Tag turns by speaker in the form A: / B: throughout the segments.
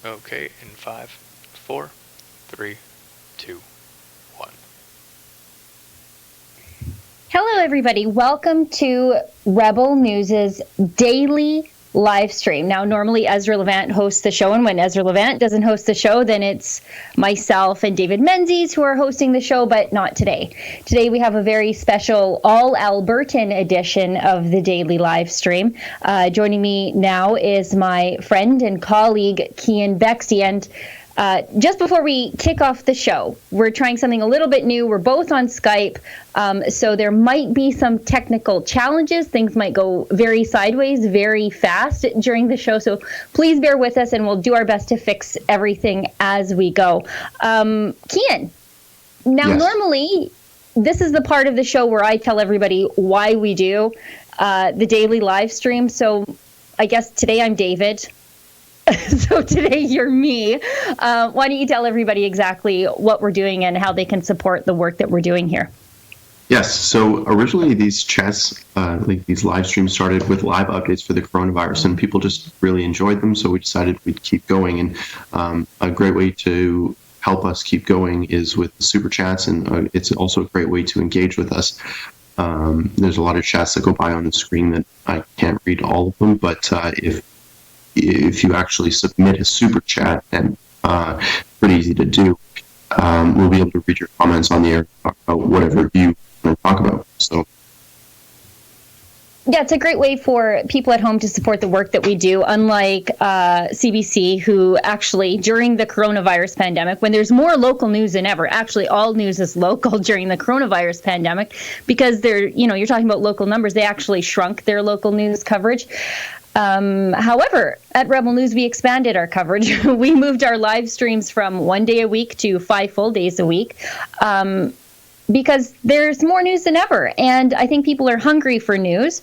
A: Okay, in 5, 4, 3, 2, 1.
B: Hello, everybody. Welcome to Rebel News's daily live stream. Now, normally Ezra Levant hosts the show, and when Ezra Levant doesn't host the show, then it's myself and David Menzies who are hosting the show, but not today. Today we have a very special all-Albertan edition of the daily live stream. Joining me now is my friend and colleague, Keean, and just before we kick off the show, we're trying something a little bit new. We're both on Skype, so there might be some technical challenges. Things might go very sideways, very fast during the show, so please bear with us, and we'll do our best to fix everything as we go. Keean, now
C: Yes.
B: Normally, this is the part of the show where I tell everybody why we do the daily live stream, so I guess today I'm David. So today you're me. Why don't you tell everybody exactly what we're doing and how they can support the work that we're doing here?
C: Yes. So originally these chats, these live streams started with live updates for the coronavirus, and people just really enjoyed them. So we decided we'd keep going. And a great way to help us keep going is with the super chats, and it's also a great way to engage with us. There's a lot of chats that go by on the screen that I can't read all of them, but if you actually submit a super chat, and pretty easy to do, we'll be able to read your comments on the air, talk about whatever you want to talk about. So
B: Yeah, it's a great way for people at home to support the work that we do, unlike CBC, who actually, during the coronavirus pandemic, when there's more local news than ever, actually all news is local during the coronavirus pandemic, because you're talking about local numbers, they actually shrunk their local news coverage. However, at Rebel News, we expanded our coverage. We moved our live streams from 1 day a week to 5 full days a week, because there's more news than ever. And I think people are hungry for news.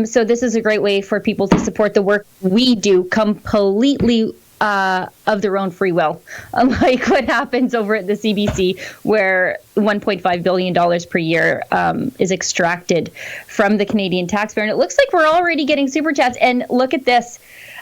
B: So this is a great way for people to support the work we do completely of their own free will, unlike what happens over at the CBC, where $1.5 billion per year is extracted from the Canadian taxpayer. And it looks like we're already getting super chats. And look at this.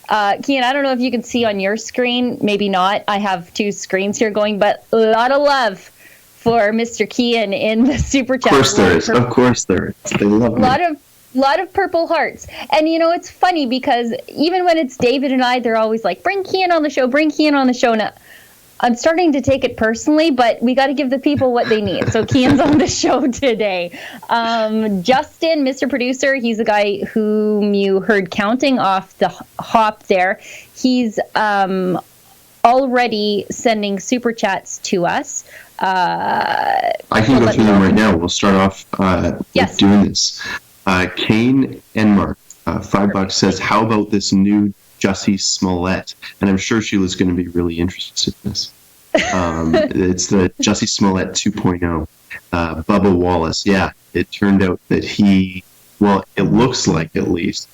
B: Keean, I don't know if you can see on your screen, maybe not. I have two screens here going, but a lot of love for Mr. Keean in the super chat.
C: of course there is. Of course there is. They love me.
B: Lot of purple hearts. And it's funny because even when it's David and I, they're always like, bring Keean on the show, bring Keean on the show. Now, I'm starting to take it personally, but we got to give the people what they need. So Keean's on the show today. Justin, Mr. Producer, he's the guy whom you heard counting off the hop there. He's already sending super chats to us.
C: I can go through them right now. We'll start off with doing this. Kane Enmark, $5 says, how about this new Jussie Smollett? And I'm sure Sheila's going to be really interested in this. It's the Jussie Smollett 2.0. Bubba Wallace, yeah, it turned out that it looks like at least,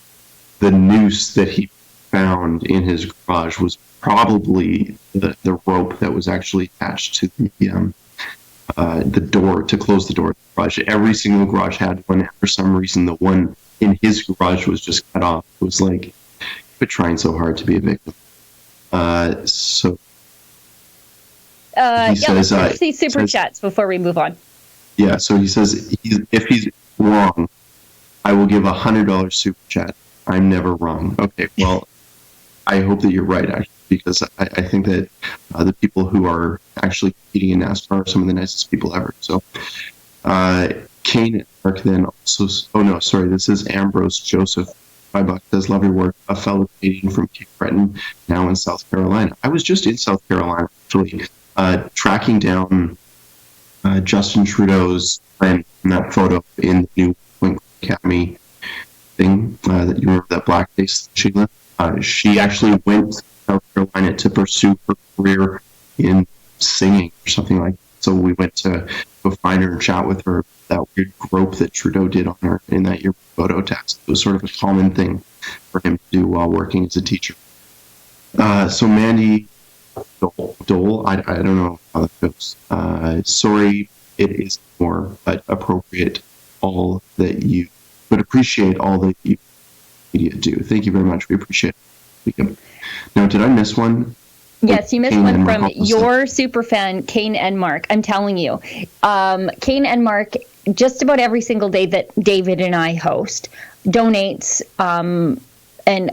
C: the noose that he found in his garage was probably the rope that was actually attached to the door to close the door of the garage. Every single garage had one, and for some reason the one in his garage was just cut off. It was like, quit trying so hard to be a victim. Let's
B: see super chats before we move on.
C: Yeah, so he says, if he's wrong, I will give $100 super chat. I'm never wrong. Okay, well, I hope that you're right, actually, because I think that the people who are actually competing in NASCAR are some of the nicest people ever. So, Kane Mark then also, this is Ambrose Joseph. $5 says, love your work. A fellow Canadian from Cape Breton, now in South Carolina. I was just in South Carolina, actually, tracking down Justin Trudeau's friend in that photo in the new Wing Academy thing. That you remember that blackface, Sheila? She actually went to South Carolina to pursue her career in singing or something like that. So we went to go find her and chat with her. That weird grope that Trudeau did on her in that year photo tax. It was sort of a common thing for him to do while working as a teacher. So Mandy Dole, I don't know how that goes. Sorry, it is more, but appropriate all that you would appreciate all that you media do. Thank you very much. We appreciate it. Now, did I miss one?
B: Yes, you missed
C: Keean
B: one
C: and
B: from
C: Mark hosted.
B: your super fan, Keean and Mark. I'm telling you, Keean and Mark, just about every single day that David and I host, donates, and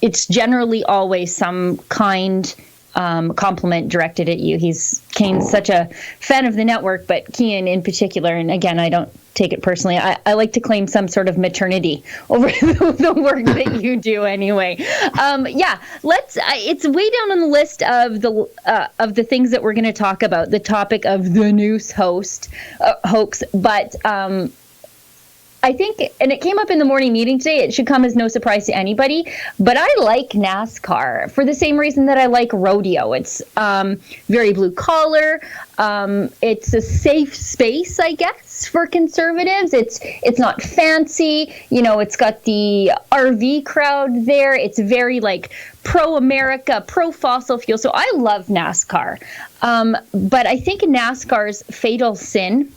B: it's generally always some kind compliment directed at you. Keean's such a fan of the network, but Keean in particular, and again, I don't take it personally. I like to claim some sort of maternity over the work that you do anyway. It's way down on the list of the things that we're going to talk about, the topic of the noose hoax, but I think, and it came up in the morning meeting today, it should come as no surprise to anybody, but I like NASCAR for the same reason that I like rodeo. It's very blue collar. It's a safe space, I guess, for conservatives. It's not fancy. It's got the RV crowd there. It's very like pro-America, pro-fossil fuel. So I love NASCAR. But I think NASCAR's fatal sin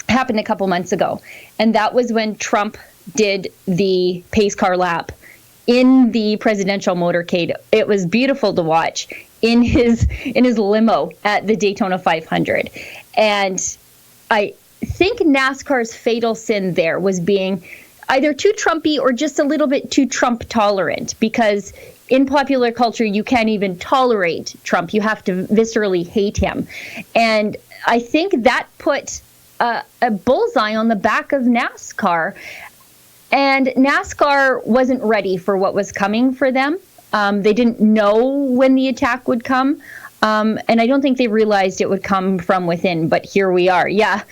B: happened a couple months ago, and that was when Trump did the pace car lap in the presidential motorcade. It was beautiful to watch in his limo at the Daytona 500, and I think NASCAR's fatal sin there was being either too Trumpy or just a little bit too Trump tolerant, because in popular culture you can't even tolerate Trump, you have to viscerally hate him, and I think that put a bullseye on the back of NASCAR, and NASCAR wasn't ready for what was coming for them. They didn't know when the attack would come, and I don't think they realized it would come from within, but here we are. Yeah,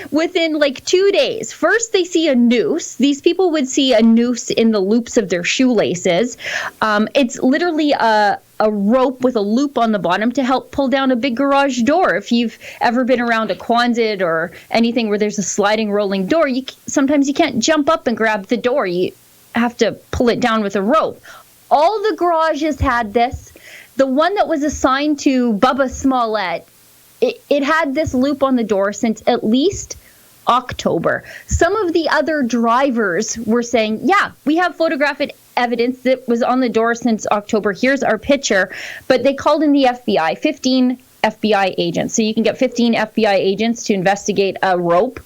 B: within like 2 days, first they see a noose. These people would see a noose in the loops of their shoelaces. It's literally a rope with a loop on the bottom to help pull down a big garage door. If you've ever been around a Quonset or anything where there's a sliding rolling door, sometimes you can't jump up and grab the door. You have to pull it down with a rope. All the garages had this. The one that was assigned to Bubba Smollett, it had this loop on the door since at least October. Some of the other drivers were saying, yeah, we have photographic evidence that was on the door since October. Here's our picture. But they called in the FBI, 15 FBI agents. So you can get 15 FBI agents to investigate a rope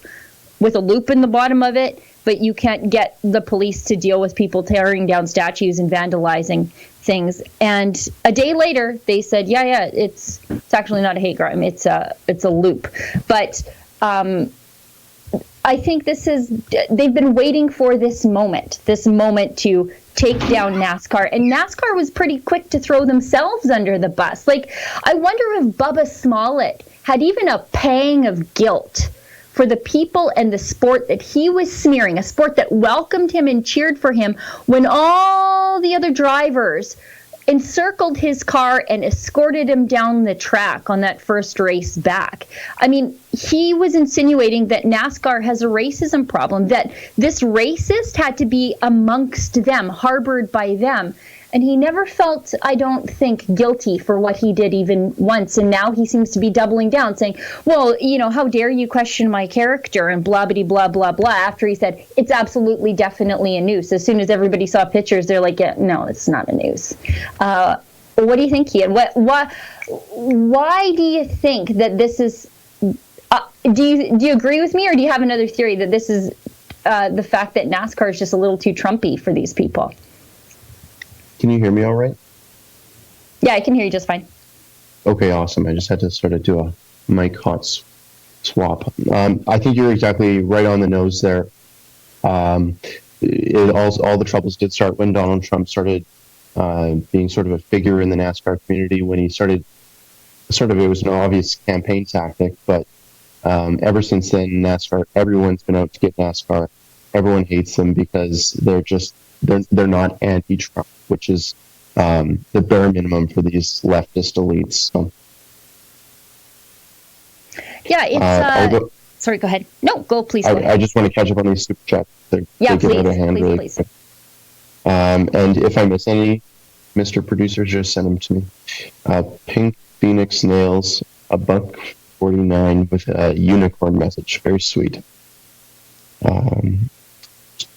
B: with a loop in the bottom of it, but you can't get the police to deal with people tearing down statues and vandalizing things. And a day later, they said, yeah, it's actually not a hate crime. It's a loop. But I think they've been waiting for this moment to take down NASCAR. And NASCAR was pretty quick to throw themselves under the bus. Like, I wonder if Bubba Smollett had even a pang of guilt for the people and the sport that he was smearing, a sport that welcomed him and cheered for him when all the other drivers encircled his car and escorted him down the track on that first race back. I mean, he was insinuating that NASCAR has a racism problem, that this racist had to be amongst them, harbored by them. And he never felt, I don't think, guilty for what he did even once. And now he seems to be doubling down, saying, well, how dare you question my character and blah, blah, blah, blah, blah, after he said, it's absolutely, definitely a noose. As soon as everybody saw pictures, they're like, yeah, no, it's not a noose. What do you think, Keean? Why do you think that this is, do you agree with me, or do you have another theory that this is the fact that NASCAR is just a little too Trumpy for these people?
C: Can you hear me all right?
B: Yeah, I can hear you just fine.
C: Okay, awesome. I just had to sort of do a mic hot swap. I think you're exactly right on the nose there. All the troubles did start when Donald Trump started being sort of a figure in the NASCAR community, when he started, it was an obvious campaign tactic, but ever since then, NASCAR, everyone's been out to get NASCAR. Everyone hates them because they're not anti-Trump, which is the bare minimum for these leftist elites. So,
B: yeah, it's. Sorry, go ahead. No, please. Go ahead.
C: I just want to catch up on these super chats. They
B: please,
C: get out of hand really
B: please.
C: quick. And if I miss any, Mr. Producer, just send them to me. Pink Phoenix Nails, $1.49 with a unicorn message. Very sweet.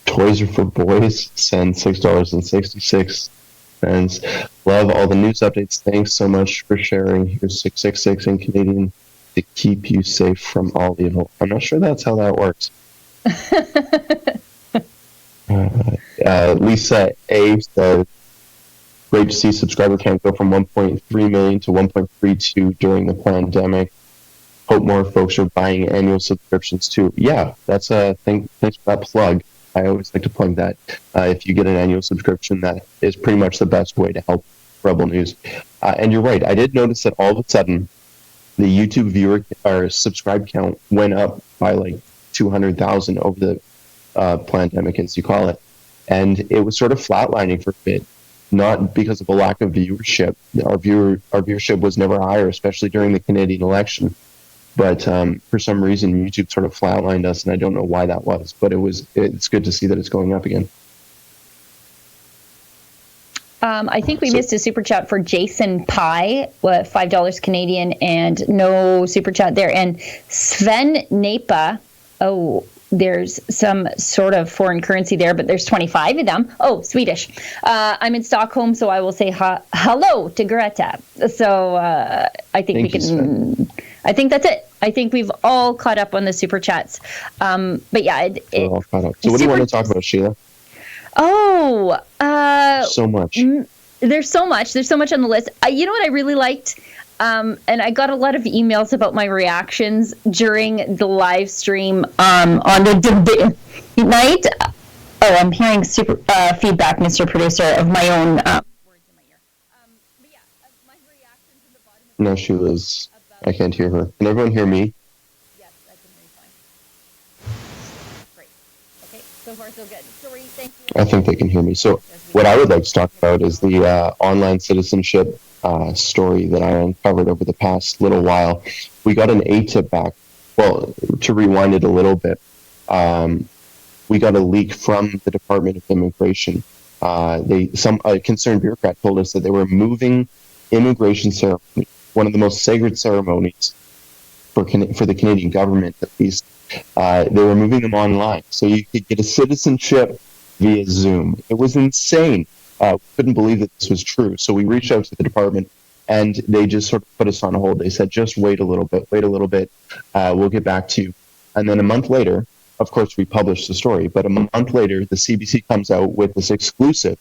C: Toys are for Boys, send $6.66. Love all the news updates. Thanks so much for sharing. Here's 666 in Canadian to keep you safe from all evil. I'm not sure that's how that works. Lisa A says, great to see subscriber count go from 1.3 million to 1.32 during the pandemic. Hope more folks are buying annual subscriptions too. Yeah, that's a thing. Thanks for that plug. I always like to plug that. If you get an annual subscription, that is pretty much the best way to help Rebel News. And you're right. I did notice that all of a sudden, the YouTube viewer or subscribe count went up by like 200,000 over the pandemic, as you call it. And it was sort of flatlining for a bit, not because of a lack of viewership. Our viewership was never higher, especially during the Canadian election. But for some reason, YouTube sort of flatlined us, and I don't know why that was. But it's good to see that it's going up again.
B: I think we missed a super chat for Jason Pye, $5 Canadian, and no super chat there. And Sven Napa, there's some sort of foreign currency there, but there's 25 of them. Oh, Swedish. I'm in Stockholm, so I will say hello to Greta. So I think we can. I think that's it. I think we've all caught up on the super chats. But yeah,
C: we're all caught up. So what do you want to talk about, Sheila? So much.
B: There's so much. There's so much on the list. You know what I really liked? And I got a lot of emails about my reactions during the live stream on the debate night. I'm hearing super feedback, Mr. Producer, of my own words in my ear. But yeah, my reactions in the bottom of
C: No, Sheila's. I can't hear her. Can everyone hear me?
B: Yes, I can hear you fine. Great. Okay, so far so good. Sorry, thank you.
C: I think they can hear me. So what I would like to talk about is the online citizenship story that I uncovered over the past little while. We got an ATIP back. Well, to rewind it a little bit, we got a leak from the Department of Immigration. A concerned bureaucrat told us that they were moving immigration ceremony, one of the most sacred ceremonies for the Canadian government, at least. They were moving them online, so you could get a citizenship via Zoom. It was insane. Couldn't believe that this was true. So we reached out to the department, and they just sort of put us on hold. They said, just wait a little bit. We'll get back to you. And then a month later, of course, we published the story, but a month later, the CBC comes out with this exclusive.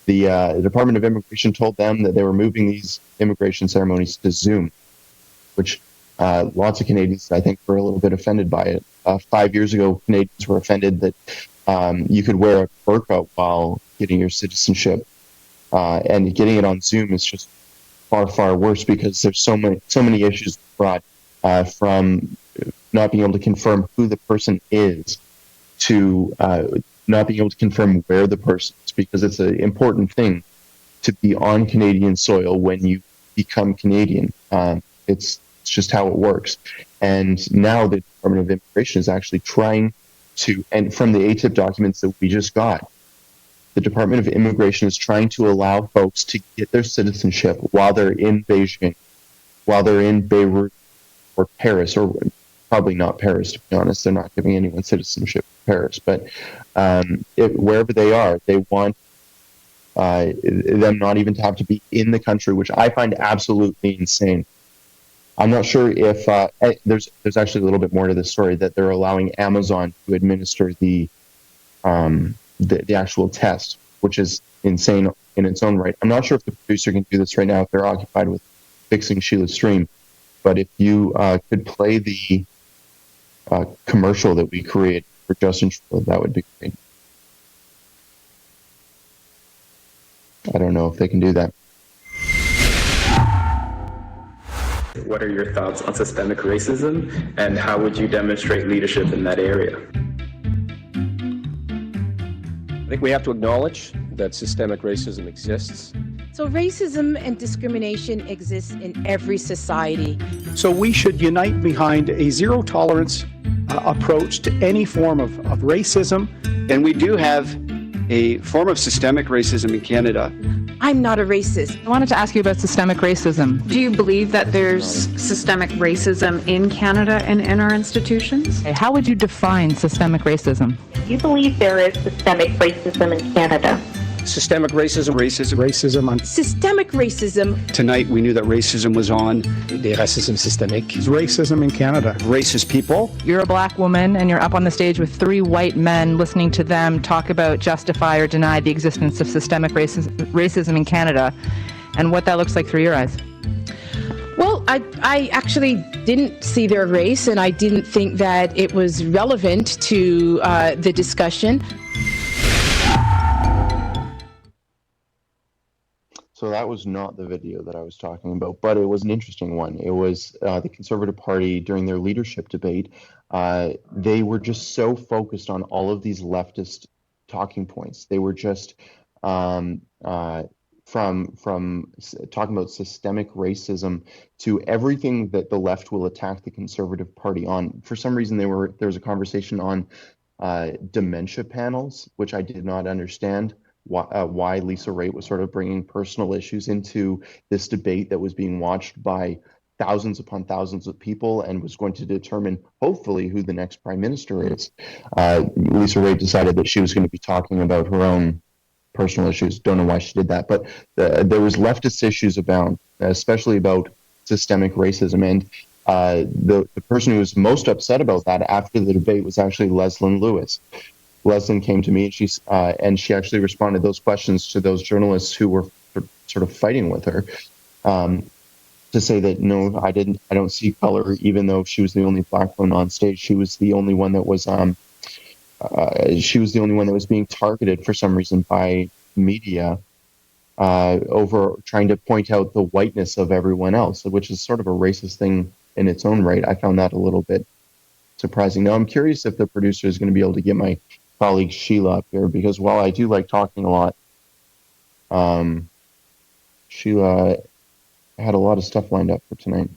C: The Department of Immigration told them that they were moving these immigration ceremonies to Zoom, which lots of Canadians, I think, were a little bit offended by it. 5 years ago, Canadians were offended that you could wear a burqa while getting your citizenship, and getting it on Zoom is just far, far worse because there's so many issues brought from not being able to confirm who the person is to not being able to confirm where the person is, because it's an important thing to be on Canadian soil when you become Canadian. It's just how it works. And now the Department of Immigration is actually trying to, and from the ATIP documents that we just got, the Department of Immigration is trying to allow folks to get their citizenship while they're in Beijing, while they're in Beirut or Paris, or probably not Paris, to be honest. They're not giving anyone citizenship in Paris, but wherever they are, they want them not even to have to be in the country, which I find absolutely insane. I'm not sure if there's actually a little bit more to this story, that they're allowing Amazon to administer the actual test, which is insane in its own right. I'm not sure if the producer can do this right now if they're occupied with fixing Sheila's stream, but if you could play the commercial that we create for Justin Trudeau, that would be great. I don't know if they can do that.
D: What are your thoughts on systemic racism, and how would you demonstrate leadership in that area?
E: I think we have to acknowledge that systemic racism exists.
F: So racism and discrimination exists in every society.
G: So we should unite behind a zero tolerance approach to any form of racism.
H: And we do have a form of systemic racism in Canada.
F: I'm not a racist.
I: I wanted to ask you about systemic racism.
J: Do you believe that there's systemic racism in Canada and in our institutions?
I: How would you define systemic racism?
K: Do you believe there is systemic racism in Canada?
E: Systemic racism.
G: Racism on
F: Systemic racism.
H: Tonight, we knew that racism was on.
E: Des racismes systémiques.
G: racism in Canada.
H: Racist people.
I: You're a black woman and you're up on the stage with three white men listening to them talk about, justify, or deny the existence of systemic racism in Canada and what that looks like through your eyes.
F: Well, I actually didn't see their race, and I didn't think that it was relevant to the discussion.
C: So that was not the video that I was talking about, but it was an interesting one. It was the Conservative Party during their leadership debate. They were just so focused on all of these leftist talking points. They were just from talking about systemic racism to everything that the left will attack the Conservative Party on. For some reason, there was a conversation on dementia panels, which I did not understand. Why Lisa Raitt was sort of bringing personal issues into this debate that was being watched by thousands upon thousands of people and was going to determine, hopefully, who the next prime minister is. Lisa Raitt decided that she was going to be talking about her own personal issues. Don't know why she did that, but there was leftist issues abound, especially about systemic racism. And the person who was most upset about that after the debate was actually Leslyn Lewis. Leslyn came to me and she actually responded those questions to those journalists who were sort of fighting with her to say that no, I don't see color, even though she was the only black woman on stage. She was the only one that was being targeted for some reason by media over trying to point out the whiteness of everyone else, which is sort of a racist thing in its own right. I found that a little bit surprising. Now I'm curious if the producer is going to be able to get my colleague Sheila up here, because while I do like talking a lot, Sheila had a lot of stuff lined up for tonight.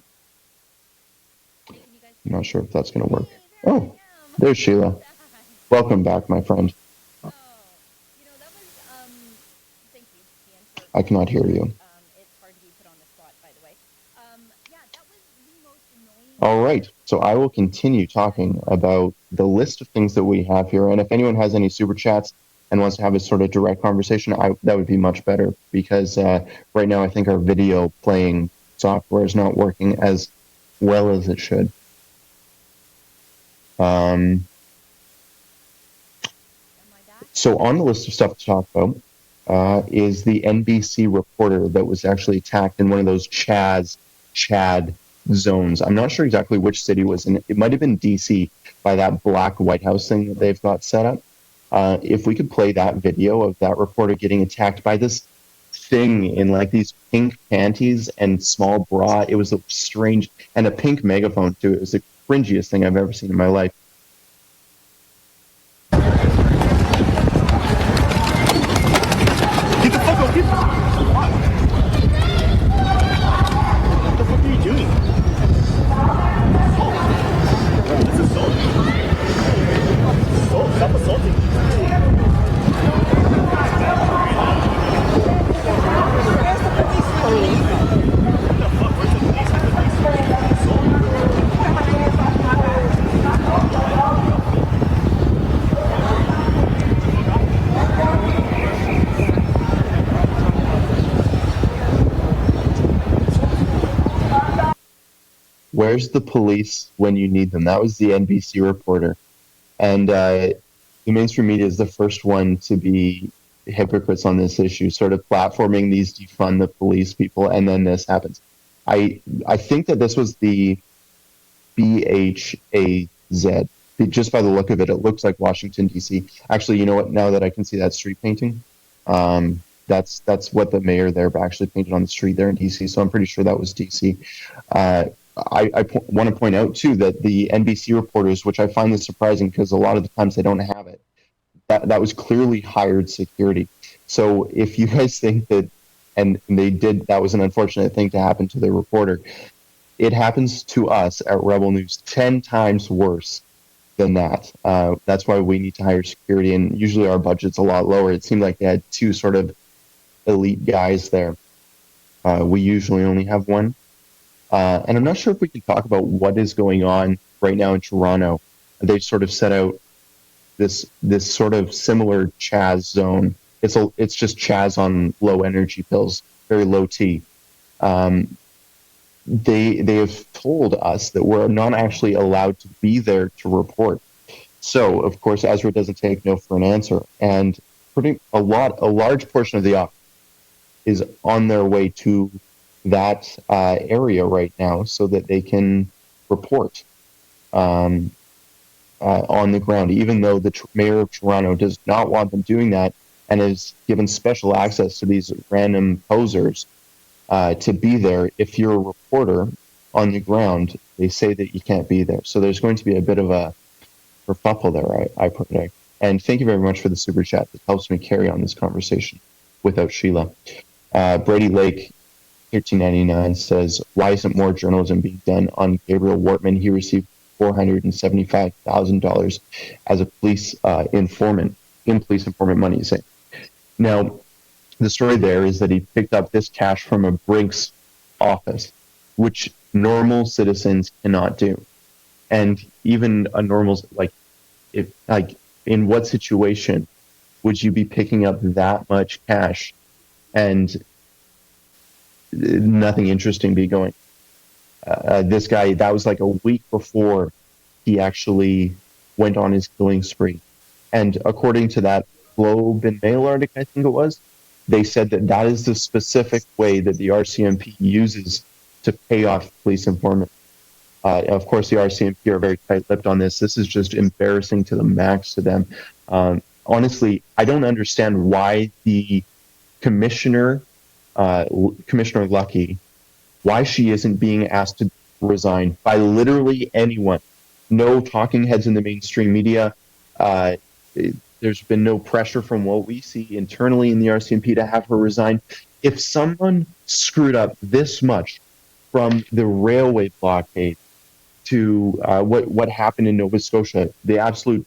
C: I'm not sure if that's going to work. Oh, there's Sheila. Welcome back, my friend.
B: Thank you, Keean,
C: I cannot hear you.
B: it's hard to be put on the spot, by the way. Yeah, that was the most annoying.
C: All right, so I will continue talking about the list of things that we have here. And if anyone has any super chats and wants to have a sort of direct conversation, that would be much better, because right now I think our video playing software is not working as well as it should. So on the list of stuff to talk about is the NBC reporter that was actually attacked in one of those Chad zones. I'm not sure exactly which city it was in. It might have been DC, by that black White House thing that they've got set up. If we could play that video of that reporter getting attacked by this thing in like these pink panties and small bra. It was a strange, and a pink megaphone too. It was the cringiest thing I've ever seen in my life.
K: Get the fuck up, get the fuck. What the fuck are you doing? This is assault. Stop assaulting.
C: Where's the police when you need them? That was the NBC reporter. And the mainstream media is the first one to be hypocrites on this issue, sort of platforming these defund the police people, and then this happens. I think that this was the BHAZ. Just by the look of it, it looks like Washington, D.C. Actually, you know what? Now that I can see that street painting, that's what the mayor there actually painted on the street there in D.C., so I'm pretty sure that was D.C. I want to point out, too, that the NBC reporters, which I find this surprising because a lot of the times they don't have it, that was clearly hired security. So if you guys think that, and they did, that was an unfortunate thing to happen to the reporter, it happens to us at Rebel News 10 times worse than that. That's why we need to hire security, and usually our budget's a lot lower. It seemed like they had two sort of elite guys there. We usually only have one. And I'm not sure if we can talk about what is going on right now in Toronto. They've sort of set out this sort of similar Chaz zone it's just Chaz on low energy pills, very low T. They have told us that we're not actually allowed to be there to report. So, of course, Ezra doesn't take no for an answer, and a large portion of the office is on their way to that area right now so that they can report on the ground, even though the mayor of Toronto does not want them doing that and has given special access to these random posers to be there. If you're a reporter on the ground, they say that you can't be there. So there's going to be a bit of a kerfuffle there, I predict. And thank you very much for the super chat. It helps me carry on this conversation without Sheila. Brady Lake, 1399 says, why isn't more journalism being done on Gabriel Wortman? He received $475,000 as a police informant, in police informant money, you say. Now, the story there is that he picked up this cash from a Brinks office, which normal citizens cannot do. And even a normal, in what situation would you be picking up that much cash and nothing interesting be going? This guy, that was like a week before he actually went on his killing spree. And according to that Globe and Mail article, I think it was, they said that that is the specific way that the RCMP uses to pay off police informants. Of course, the RCMP are very tight-lipped on this. This is just embarrassing to the max to them. Honestly, I don't understand why the Commissioner Lucky, why she isn't being asked to resign by literally anyone. No talking heads in the mainstream media. There's been no pressure from what we see internally in the RCMP to have her resign. If someone screwed up this much, from the railway blockade to what happened in Nova Scotia, the absolute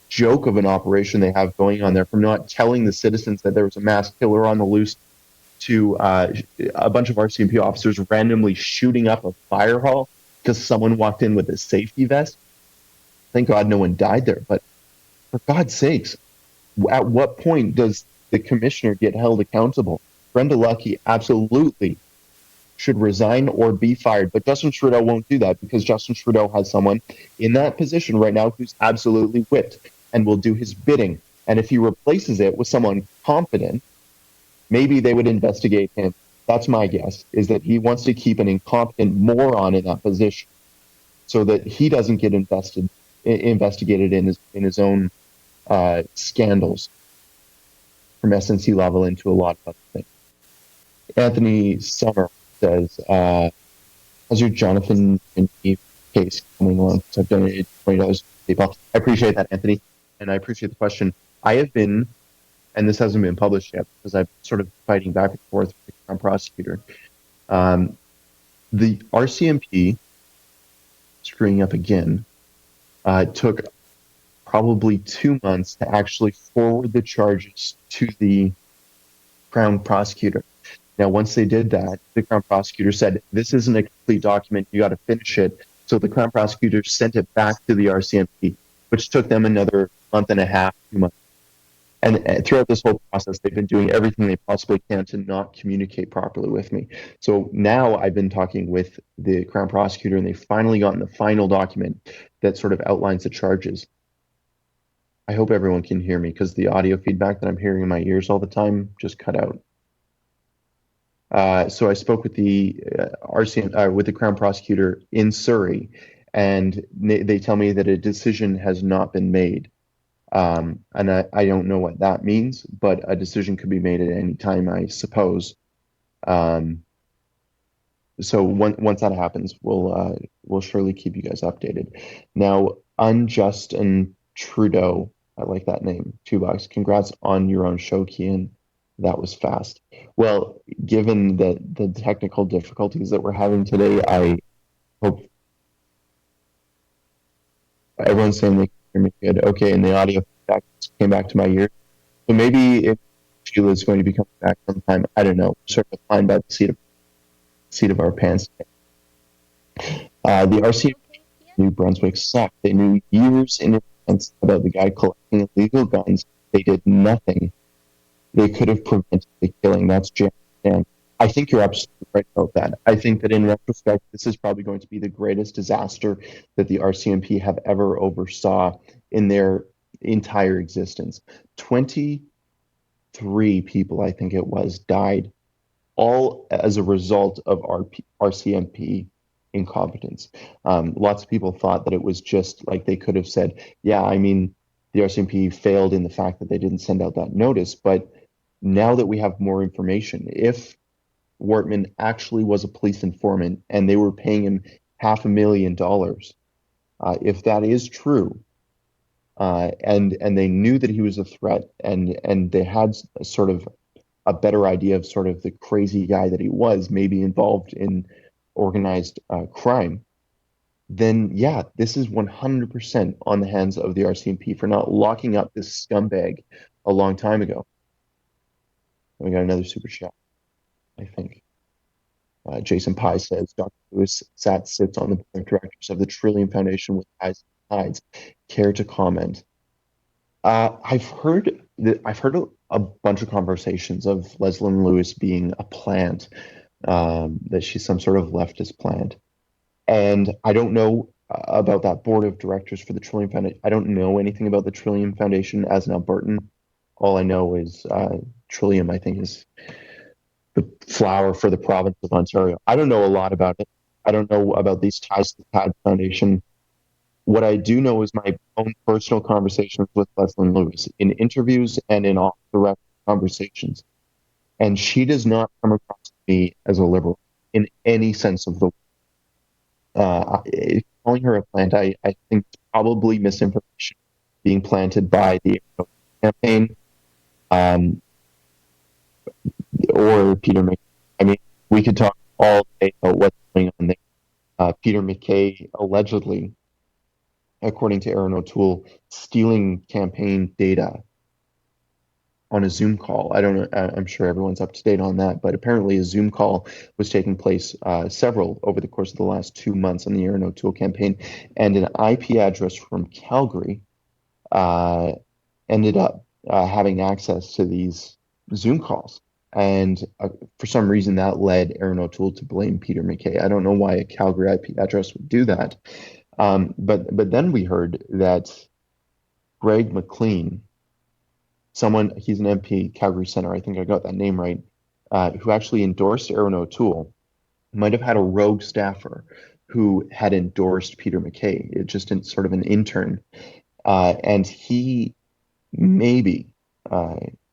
C: joke of an operation they have going on there, from not telling the citizens that there was a mass killer on the loose, to a bunch of RCMP officers randomly shooting up a fire hall because someone walked in with a safety vest. Thank God no one died there, but for God's sakes, at what point does the commissioner get held accountable? Brenda Lucki absolutely should resign or be fired, but Justin Trudeau won't do that because Justin Trudeau has someone in that position right now who's absolutely whipped and will do his bidding. And if he replaces it with someone competent, maybe they would investigate him. That's my guess, is that he wants to keep an incompetent moron in that position so that he doesn't get investigated in his own scandals, from SNC Lavalin into a lot of other things. Anthony Summer says, how's your Jonathan case coming along? So I've donated $20 to PayPal. I appreciate that, Anthony, and I appreciate the question. I have been, and this hasn't been published yet because I'm sort of fighting back and forth with the Crown prosecutor. The RCMP, screwing up again, took probably 2 months to actually forward the charges to the Crown prosecutor. Now, once they did that, the Crown prosecutor said, this isn't a complete document, you got to finish it. So the Crown prosecutor sent it back to the RCMP, which took them another month and a half, 2 months. And throughout this whole process, they've been doing everything they possibly can to not communicate properly with me. So now I've been talking with the Crown prosecutor, and they've finally gotten the final document that sort of outlines the charges. I hope everyone can hear me because the audio feedback that I'm hearing in my ears all the time just cut out. So I spoke with the with the Crown prosecutor in Surrey, and they tell me that a decision has not been made. And I don't know what that means, but a decision could be made at any time, I suppose. So once that happens, we'll surely keep you guys updated. Now, Unjust and Trudeau, I like that name, $2. Congrats on your own show, Keean. That was fast. Well, given the technical difficulties that we're having today, I hope everyone's saying they can hear me good. Okay, and the audio feedback came back to my ear. So maybe if Sheila is going to be coming back sometime, I don't know, sort of flying by the seat of our pants. The RCMP New Brunswick sucked. They knew years in advance about the guy collecting illegal guns. They did nothing they could have prevented the killing. That's Jan. I think you're absolutely right about that. I think that in retrospect, this is probably going to be the greatest disaster that the RCMP have ever oversaw in their entire existence. 23 people, I think it was, died, all as a result of RCMP incompetence. Lots of people thought that it was just like they could have said, yeah, I mean, the RCMP failed in the fact that they didn't send out that notice. But now that we have more information, if Wortman actually was a police informant and they were paying him $500,000, if that is true, and they knew that he was a threat, and they had sort of a better idea of sort of the crazy guy that he was, maybe involved in organized crime, then yeah, this is 100% on the hands of the RCMP for not locking up this scumbag a long time ago. We got another super chat, I think. Jason Pye says, Dr. Lewis sits on the board of directors of the Trillium Foundation with ties and sides. Care to comment? I've heard a bunch of conversations of Leslie Lewis being a plant, that she's some sort of leftist plant. And I don't know about that board of directors for the Trillium Foundation. I don't know anything about the Trillium Foundation as an Albertan. All I know is Trillium, I think, is the flower for the province of Ontario. I don't know a lot about it. I don't know about these ties to the TAD Foundation. What I do know is my own personal conversations with Leslie Lewis in interviews and in off-the-record conversations. And she does not come across to me as a liberal in any sense of the word. Calling her a plant, I think it's probably misinformation being planted by the campaign. Or Peter McKay. I mean, we could talk all day about what's going on there. Peter McKay allegedly, according to Aaron O'Toole, stealing campaign data on a Zoom call. I don't know. I'm sure everyone's up to date on that, but apparently a Zoom call was taking place several over the course of the last 2 months on the Aaron O'Toole campaign, and an IP address from Calgary ended up having access to these Zoom calls. And for some reason, that led Aaron O'Toole to blame Peter McKay. I don't know why a Calgary IP address would do that. But then we heard that Greg McLean, he's an MP, Calgary Centre, I think I got that name right, who actually endorsed Aaron O'Toole, might have had a rogue staffer who had endorsed Peter McKay. It's just sort of an intern. And he maybe...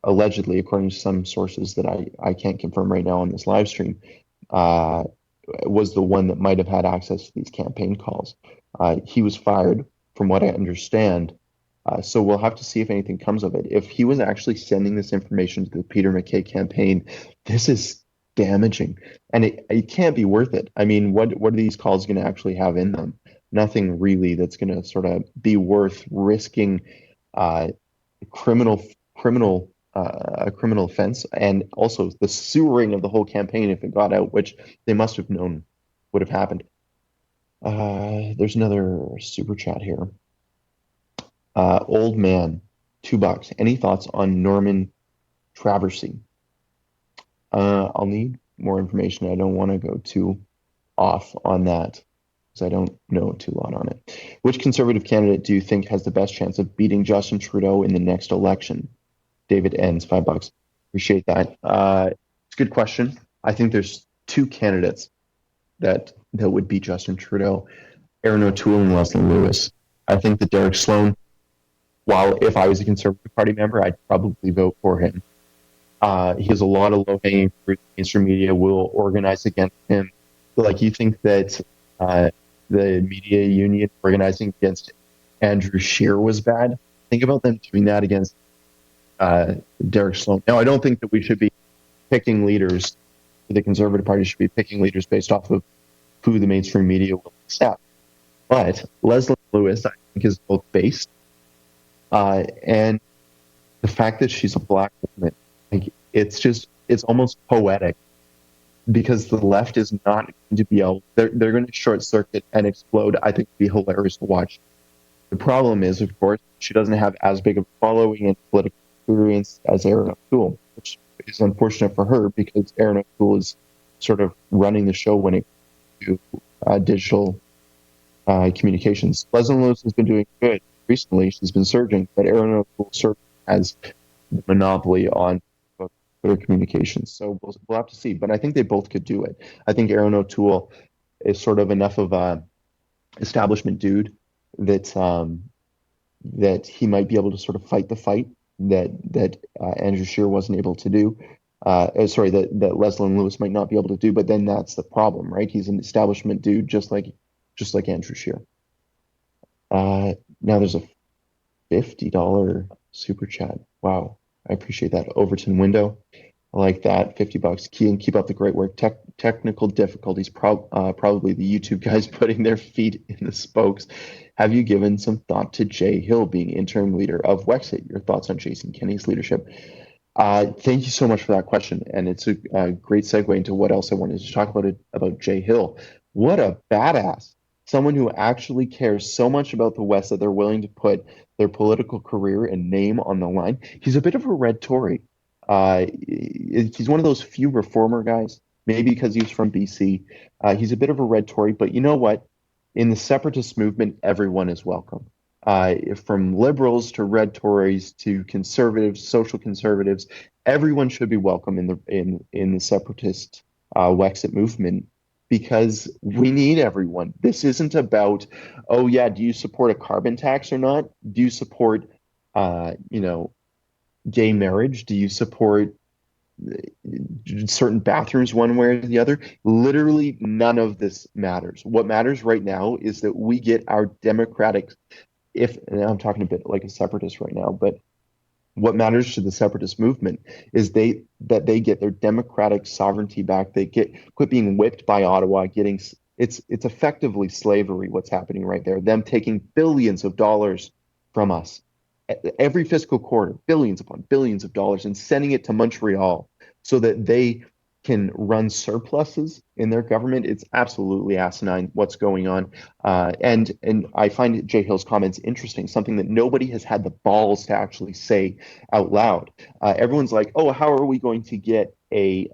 C: allegedly, according to some sources that I can't confirm right now on this live stream, was the one that might have had access to these campaign calls. He was fired, from what I understand. So we'll have to see if anything comes of it. If he was actually sending this information to the Peter McKay campaign, this is damaging, and it can't be worth it. I mean, what are these calls going to actually have in them? Nothing really that's going to sort of be worth risking a criminal offense, and also the sewering of the whole campaign if it got out, which they must have known would have happened. There's another super chat here. Old man, $2. Any thoughts on Norman Traversy? I'll need more information. I don't want to go too off on that because I don't know too lot on it. Which Conservative candidate do you think has the best chance of beating Justin Trudeau in the next election? David Ends, $5. Appreciate that. It's a good question. I think there's two candidates that would beat Justin Trudeau, Aaron O'Toole and Leslie Lewis. I think that Derek Sloan, while if I was a Conservative Party member, I'd probably vote for him. He has a lot of low-hanging fruit. Mainstream media will organize against him. Like, you think that the media union organizing against Andrew Scheer was bad? Think about them doing that against Derek Sloan. Now, I don't think that we should be picking leaders. The Conservative Party should be picking leaders based off of who the mainstream media will accept. But Leslie Lewis, I think, is both based, and the fact that she's a black woman, like, it's almost poetic, because the left is not going to be able. They're going to short circuit and explode. I think it'd be hilarious to watch. The problem is, of course, she doesn't have as big of a following and political experience as Aaron O'Toole. is unfortunate for her because Erin O'Toole is sort of running the show when it comes to digital communications. Leslie Lewis has been doing good recently. She's been surging, but Erin O'Toole certainly has the monopoly on Twitter communications. So we'll have to see. But I think they both could do it. I think Erin O'Toole is sort of enough of a establishment dude that that he might be able to sort of fight the fight that Andrew Scheer wasn't able to do. That Leslie Lewis might not be able to do. But then that's the problem, right? He's an establishment dude, just like Andrew Scheer. Now there's a $50 super chat. Wow, I appreciate that. Overton Window, I like that. $50. Keean, keep up the great work. Technical difficulties, probably the YouTube guys putting their feet in the spokes. Have you given some thought to Jay Hill being interim leader of WEXIT? Your thoughts on Jason Kenney's leadership? Thank you so much for that question, and it's a great segue into what else I wanted to talk about Jay Hill. What a badass! Someone who actually cares so much about the West that they're willing to put their political career and name on the line. He's a bit of a red Tory. He's one of those few reformer guys, maybe because he's from BC. He's a bit of a red Tory, but you know what? In the separatist movement, everyone is welcome. From liberals to red Tories to conservatives, social conservatives, everyone should be welcome in the separatist WEXIT movement, because we need everyone. This isn't about, oh yeah, do you support a carbon tax or not? Do you support, gay marriage? Do you support certain bathrooms one way or the other? Literally none of this matters. What matters right now is that we get our democratic, and I'm talking a bit like a separatist right now, but what matters to the separatist movement is that they get their democratic sovereignty back. They quit being whipped by Ottawa. It's effectively slavery. What's happening right there? Them taking billions of dollars from us every fiscal quarter, billions upon billions of dollars, and sending it to Montreal so that they can run surpluses in their government. It's absolutely asinine what's going on. And I find Jay Hill's comments interesting, something that nobody has had the balls to actually say out loud. Everyone's like, oh, how are we going to get a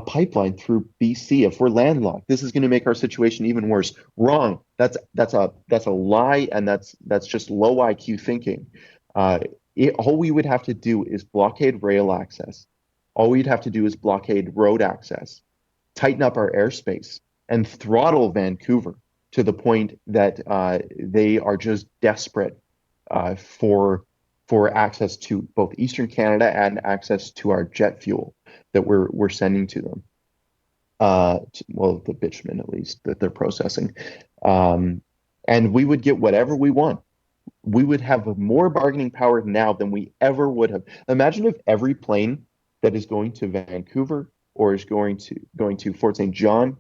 C: pipeline through BC if we're landlocked? This is going to make our situation even worse. Wrong. That's a lie, and that's just low IQ thinking. All we would have to do is blockade rail access. All we'd have to do is blockade road access, tighten up our airspace, and throttle Vancouver to the point that they are just desperate for access to both Eastern Canada and access to our jet fuel that we're sending to them. The bitumen, at least, that they're processing. And we would get whatever we want. We would have more bargaining power now than we ever would have. Imagine if every plane that is going to Vancouver or is going to Fort St. John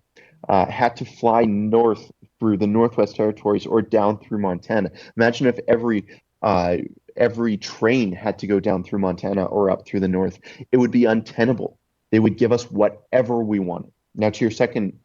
C: had to fly north through the Northwest Territories or down through Montana. Imagine if every train had to go down through Montana or up through the north. It would be untenable. They would give us whatever we wanted. Now, to your second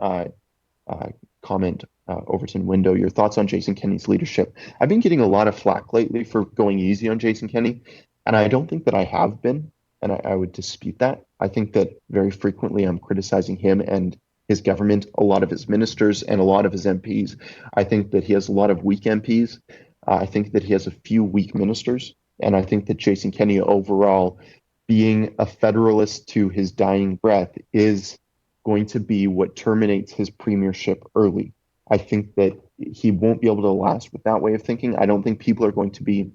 C: comment, Overton Window, your thoughts on Jason Kenney's leadership. I've been getting a lot of flack lately for going easy on Jason Kenney, and I don't think that I have been. And I would dispute that. I think that very frequently I'm criticizing him and his government, a lot of his ministers and a lot of his MPs. I think that he has a lot of weak MPs. I think that he has a few weak ministers. And I think that Jason Kenney overall, being a federalist to his dying breath, is going to be what terminates his premiership early. I think that he won't be able to last with that way of thinking. I don't think people are going to be.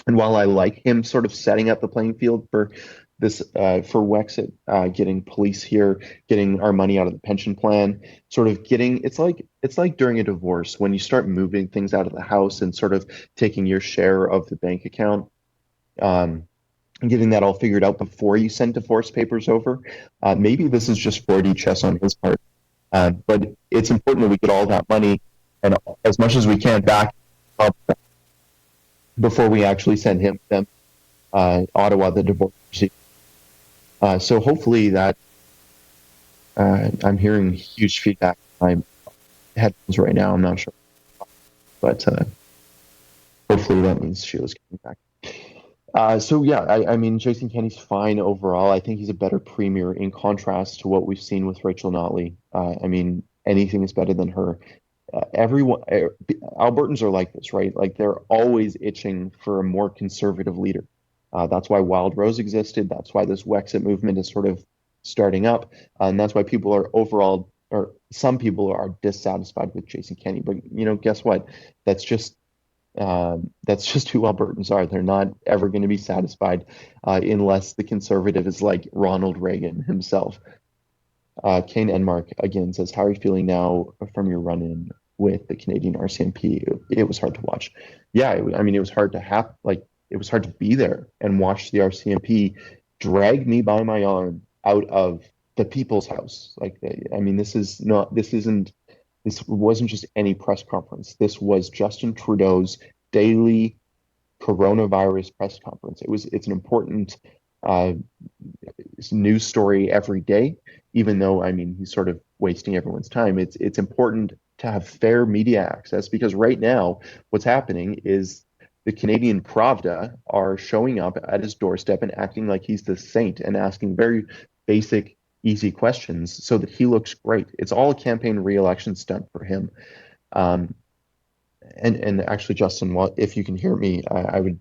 C: And while I like him sort of setting up the playing field for this, for WEXIT, getting police here, getting our money out of the pension plan, sort of it's like during a divorce when you start moving things out of the house and sort of taking your share of the bank account, and getting that all figured out before you send divorce papers over. Maybe this is just 4D chess on his part, but it's important that we get all that money and as much as we can back before we actually send them Ottawa the divorce proceedings. So hopefully that I'm hearing huge feedback in my headphones right now. I'm not sure, but hopefully that means Sheila's coming back. I mean, Jason Kenney's fine overall. I think he's a better premier in contrast to what we've seen with Rachel Notley. I mean, anything is better than her. Albertans are like this, right? Like they're always itching for a more conservative leader. That's why Wild Rose existed. That's why this WEXIT movement is sort of starting up, and that's why people are overall, or some people are dissatisfied with Jason Kenney. But guess what? That's just who Albertans are. They're not ever going to be satisfied unless the conservative is like Ronald Reagan himself. Kane Enmark again says, "How are you feeling now from your run-in with the Canadian RCMP?" It was hard to watch. Yeah, it was hard to it was hard to be there and watch the RCMP drag me by my arm out of the People's House. This wasn't just any press conference. This was Justin Trudeau's daily coronavirus press conference. It's an important news story every day, even though, he's sort of wasting everyone's time. It's important to have fair media access, because right now what's happening is the Canadian Pravda are showing up at his doorstep and acting like he's the saint and asking very basic, easy questions so that he looks great. It's all a campaign re-election stunt for him. And actually, Justin, if you can hear me, I would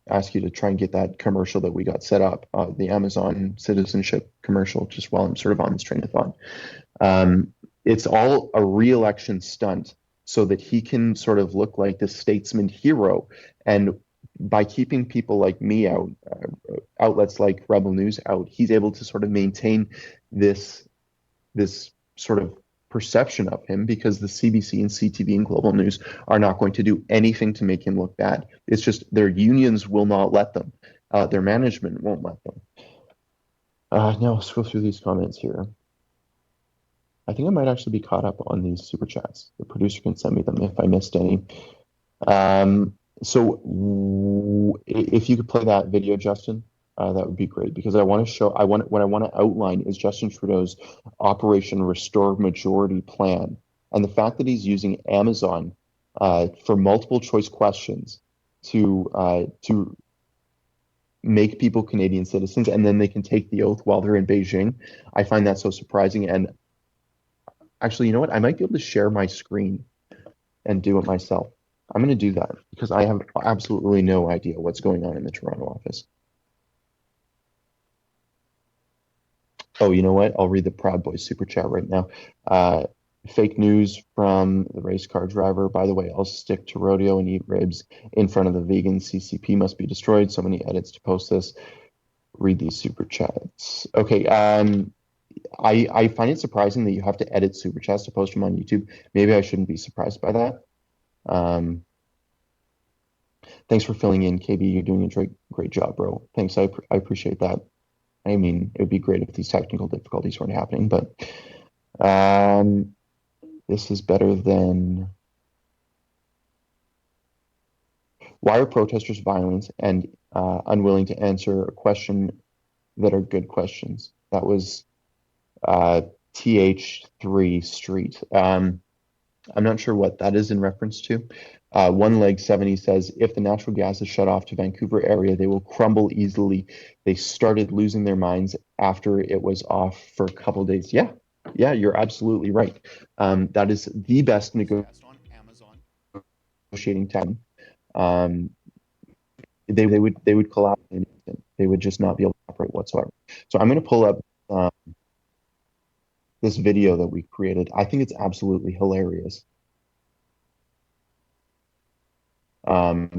C: ask you to try and get that commercial that we got set up, the Amazon citizenship commercial, just while I'm sort of on this train of thought. It's all a re-election stunt so that he can sort of look like the statesman hero. And by keeping people like me out, outlets like Rebel News out, he's able to sort of maintain this sort of perception of him, because the CBC and CTV and Global News are not going to do anything to make him look bad. It's just their unions will not let them. Their management won't let them. Now let's go through these comments here. I think I might actually be caught up on these super chats. The producer can send me them if I missed any. So if you could play that video, Justin, that would be great, because what I want to outline is Justin Trudeau's Operation Restore Majority plan, and the fact that he's using Amazon for multiple choice questions to make people Canadian citizens, and then they can take the oath while they're in Beijing. I find that so surprising. And actually, you know what? I might be able to share my screen and do it myself. I'm going to do that because I have absolutely no idea what's going on in the Toronto office. Oh, you know what? I'll read the Proud Boys super chat right now. Fake news from the race car driver. By the way, I'll stick to rodeo and eat ribs in front of the vegan. CCP must be destroyed. So many edits to post this. Read these super chats. Okay. I find it surprising that you have to edit super chats to post them on YouTube. Maybe I shouldn't be surprised by that. Thanks for filling in, KB. You're doing a great job, bro. Thanks. I appreciate that. I mean, it would be great if these technical difficulties weren't happening, but this is better than... Why are protesters violent and unwilling to answer a question that are good questions? That was TH3 Street. I'm not sure what that is in reference to. One Leg 70 says, if the natural gas is shut off to Vancouver area, they will crumble easily. They started losing their minds after it was off for a couple of days. Yeah, you're absolutely right. That is the best negotiating time. They would collapse in an instant. They would just not be able to operate whatsoever. So I'm going to pull up this video that we created. I think it's absolutely hilarious.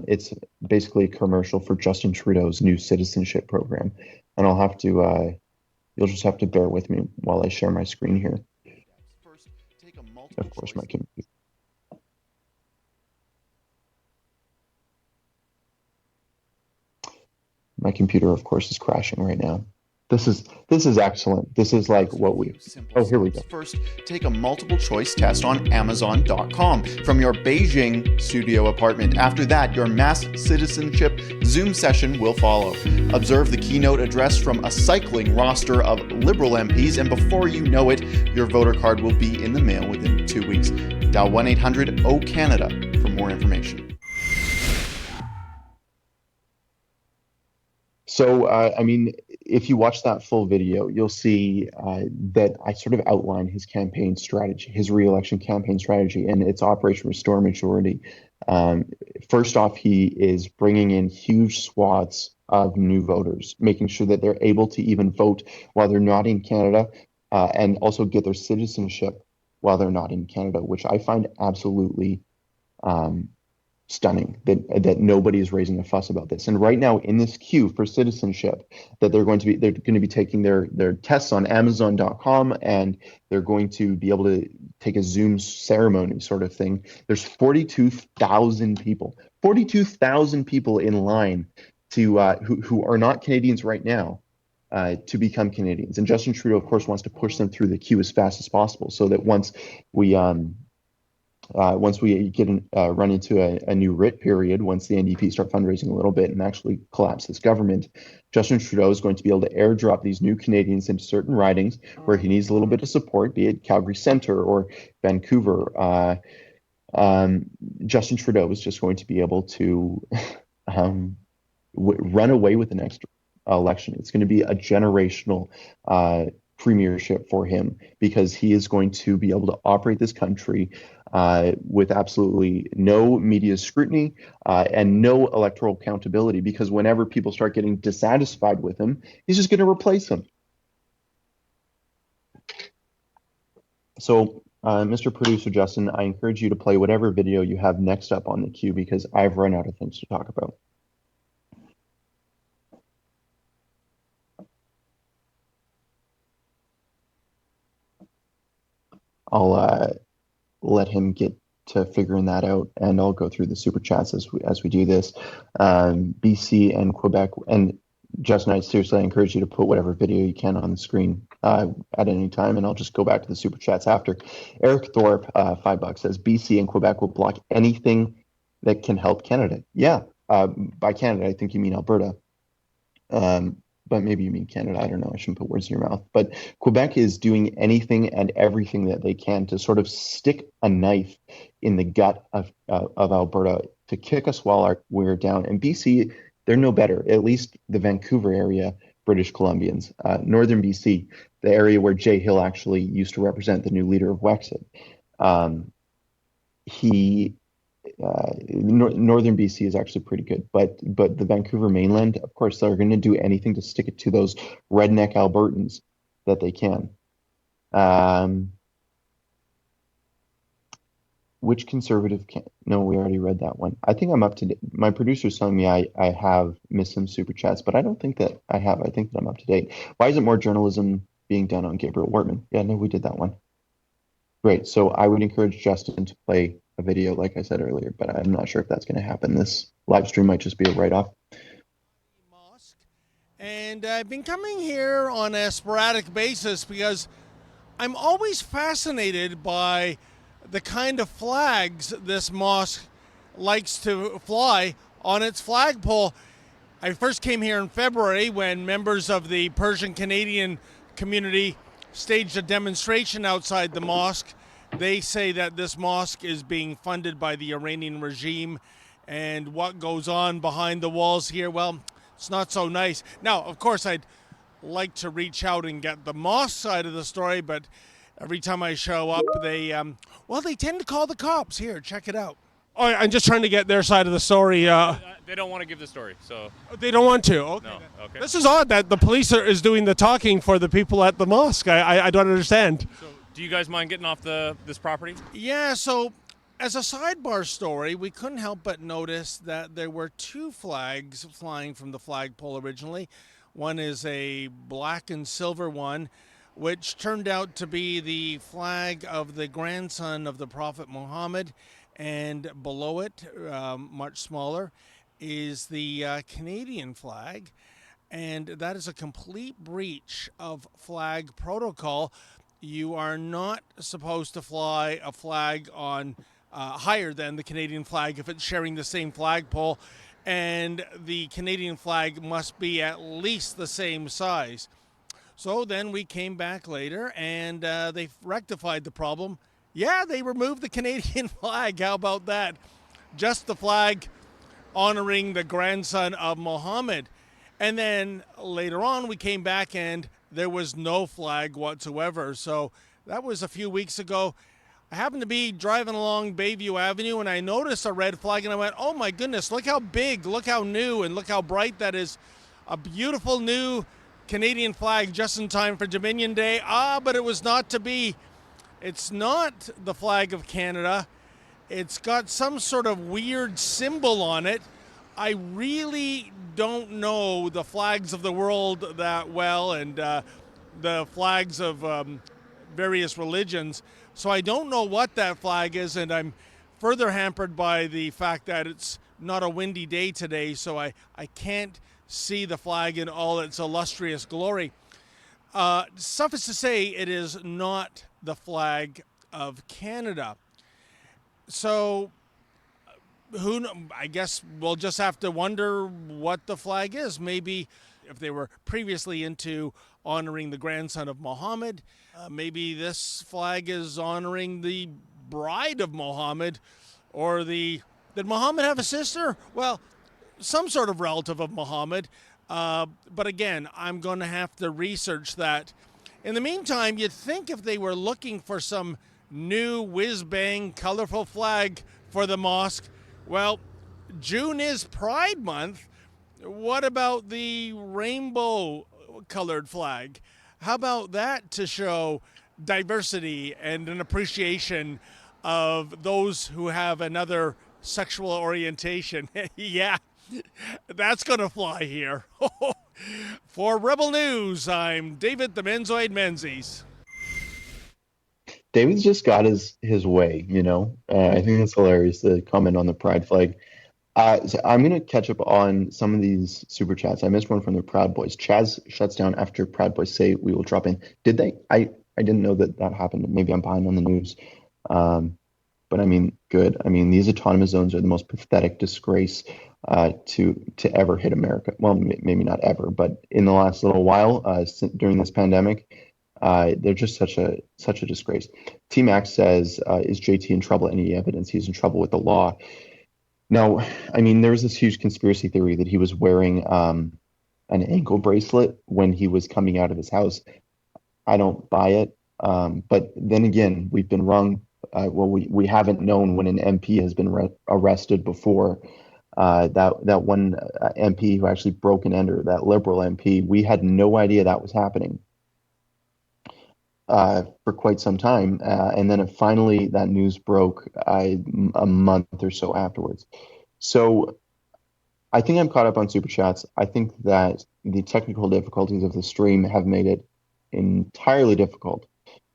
C: It's basically a commercial for Justin Trudeau's new citizenship program, and I'll have to you'll just have to bear with me while I share my screen here. Of course, my computer of course is crashing right now. This is excellent. This is like what we... Oh, here we go.
L: First, take a multiple choice test on Amazon.com from your Beijing studio apartment. After that, your mass citizenship Zoom session will follow. Observe the keynote address from a cycling roster of Liberal MPs, and before you know it, your voter card will be in the mail within 2 weeks. Dial 1-800-O-Canada for more information.
C: So, I mean, if you watch that full video, you'll see that I sort of outline his campaign strategy, his re-election campaign strategy, and it's Operation Restore Majority. First off, he is bringing in huge swaths of new voters, making sure that they're able to even vote while they're not in Canada, and also get their citizenship while they're not in Canada, which I find absolutely stunning that nobody is raising a fuss about this. And right now in this queue for citizenship, that they're going to be taking their tests on Amazon.com, and they're going to be able to take a Zoom ceremony sort of thing. There's 42,000 people in line to who are not Canadians right now, to become Canadians. And Justin Trudeau, of course, wants to push them through the queue as fast as possible, so that once we get run into a new writ period, once the NDP start fundraising a little bit and actually collapse this government, Justin Trudeau is going to be able to airdrop these new Canadians into certain ridings where he needs a little bit of support, be it Calgary Centre or Vancouver. Justin Trudeau is just going to be able to run away with the next election. It's going to be a generational premiership for him, because he is going to be able to operate this country with absolutely no media scrutiny and no electoral accountability, because whenever people start getting dissatisfied with him, he's just going to replace them. So, Mr. Producer Justin, I encourage you to play whatever video you have next up on the queue, because I've run out of things to talk about. I'll let him get to figuring that out, and I'll go through the super chats as we do this. BC and Quebec, and Justin, I seriously encourage you to put whatever video you can on the screen at any time, and I'll just go back to the super chats after. Eric Thorpe, $5, says BC and Quebec will block anything that can help Canada. Yeah, by Canada, I think you mean Alberta. But maybe you mean Canada. I don't know. I shouldn't put words in your mouth. But Quebec is doing anything and everything that they can to sort of stick a knife in the gut of Alberta to kick us while we're down. And BC, they're no better. At least the Vancouver area, British Columbians, Northern BC, the area where Jay Hill actually used to represent, the new leader of WEXIT. Northern BC is actually pretty good, but the Vancouver mainland, of course, they're going to do anything to stick it to those redneck Albertans that they can. Which conservative can? No, we already read that one. I think I'm up to date. My producer's telling me I have missed some super chats, but I don't think that I have. I think that I'm up to date. Why isn't more journalism being done on Gabriel Wortman? Yeah, no, we did that one. Great. So I would encourage Justin to play a video, like I said earlier, but I'm not sure if that's going to happen. This live stream might just be a write-off.
M: Mosque, and I've been coming here on a sporadic basis because I'm always fascinated by the kind of flags this mosque likes to fly on its flagpole. I first came here in February when members of the Persian Canadian community staged a demonstration outside the mosque. They say that this mosque is being funded by the Iranian regime, and what goes on behind the walls here, well, it's not so nice. Now, of course, I'd like to reach out and get the mosque side of the story, but every time I show up, they tend to call the cops. Here, check it out. Oh, I'm just trying to get their side of the story.
N: They don't want to give the story, so.
M: They don't want to? Okay.
N: No, okay.
M: This is odd that the police is doing the talking for the people at the mosque. I don't understand.
N: So, do you guys mind getting off this property?
M: Yeah, so as a sidebar story, we couldn't help but notice that there were two flags flying from the flagpole originally. One is a black and silver one, which turned out to be the flag of the grandson of the Prophet Muhammad, and below it, much smaller, is the Canadian flag, and that is a complete breach of flag protocol. You are not supposed to fly a flag on higher than the Canadian flag if it's sharing the same flagpole, and the Canadian flag must be at least the same size. So then we came back later, and they rectified the problem. Yeah, they removed the Canadian flag. How about that? Just the flag honoring the grandson of Muhammad. And then later on, we came back and there was no flag whatsoever. So that was a few weeks ago. I happened to be driving along Bayview Avenue and I noticed a red flag and I went, oh my goodness, look how big, look how new, and look how bright that is. A beautiful new Canadian flag just in time for Dominion Day. But it was not to be. It's not the flag of Canada. It's got some sort of weird symbol on it. I really don't know the flags of the world that well, and the flags of various religions. So I don't know what that flag is, and I'm further hampered by the fact that it's not a windy day today, so I can't see the flag in all its illustrious glory. Suffice to say, it is not the flag of Canada. So I guess we'll just have to wonder what the flag is. Maybe if they were previously into honoring the grandson of Muhammad, maybe this flag is honoring the bride of Muhammad, or did Muhammad have a sister? Well, some sort of relative of Muhammad. But again, I'm going to have to research that. In the meantime, you'd think if they were looking for some new whiz-bang colorful flag for the mosque, well, June is Pride Month. What about the rainbow-colored flag? How about that to show diversity and an appreciation of those who have another sexual orientation? Yeah, that's going to fly here. For Rebel News, I'm David the Menzoid Menzies.
C: David's just got his way, you know. I think it's hilarious, the comment on the pride flag. So I'm going to catch up on some of these super chats. I missed one from the Proud Boys. Chaz shuts down after Proud Boys say we will drop in. Did they? I didn't know that happened. Maybe I'm behind on the news. But I mean, good. I mean, these autonomous zones are the most pathetic disgrace to ever hit America. Well, maybe not ever, but in the last little while during this pandemic, they're just such a disgrace. T Max says, "Is JT in trouble? Any evidence he's in trouble with the law?" Now, I mean, there was this huge conspiracy theory that he was wearing an ankle bracelet when he was coming out of his house. I don't buy it. But then again, we've been wrong. We haven't known when an MP has been arrested before. That one MP who actually broke and entered, that Liberal MP, we had no idea that was happening for quite some time. And then finally, that news broke a month or so afterwards. So I think I'm caught up on Super Chats. I think that the technical difficulties of the stream have made it entirely difficult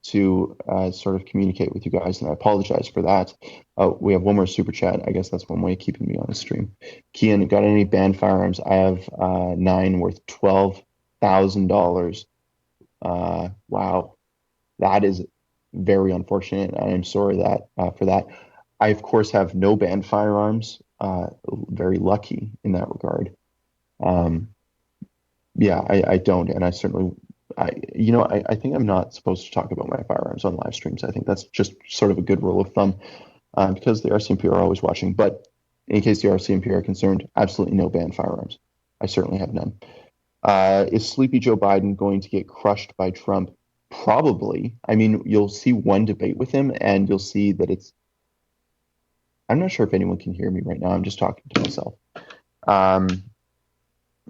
C: to sort of communicate with you guys, and I apologize for that. We have one more super chat. I guess that's one way of keeping me on the stream. Keean, got any banned firearms? I have 9 worth $12,000. Wow, that is very unfortunate. I am sorry for that. I of course have no banned firearms. Very lucky in that regard. Yeah, I don't, and I certainly. I think I'm not supposed to talk about my firearms on live streams. I think that's just sort of a good rule of thumb because the RCMP are always watching. But in case the RCMP are concerned, absolutely no banned firearms. I certainly have none. Is Sleepy Joe Biden going to get crushed by Trump? Probably. I mean, you'll see one debate with him and you'll see that it's... I'm not sure if anyone can hear me right now. I'm just talking to myself.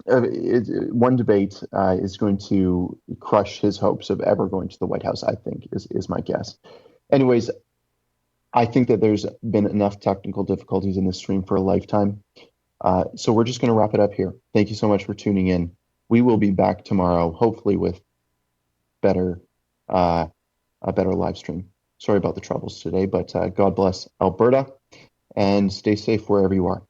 C: One debate is going to crush his hopes of ever going to the White House, I think, is my guess. Anyways, I think that there's been enough technical difficulties in this stream for a lifetime. So we're just going to wrap it up here. Thank you so much for tuning in. We will be back tomorrow, hopefully with a better live stream. Sorry about the troubles today, but God bless Alberta and stay safe wherever you are.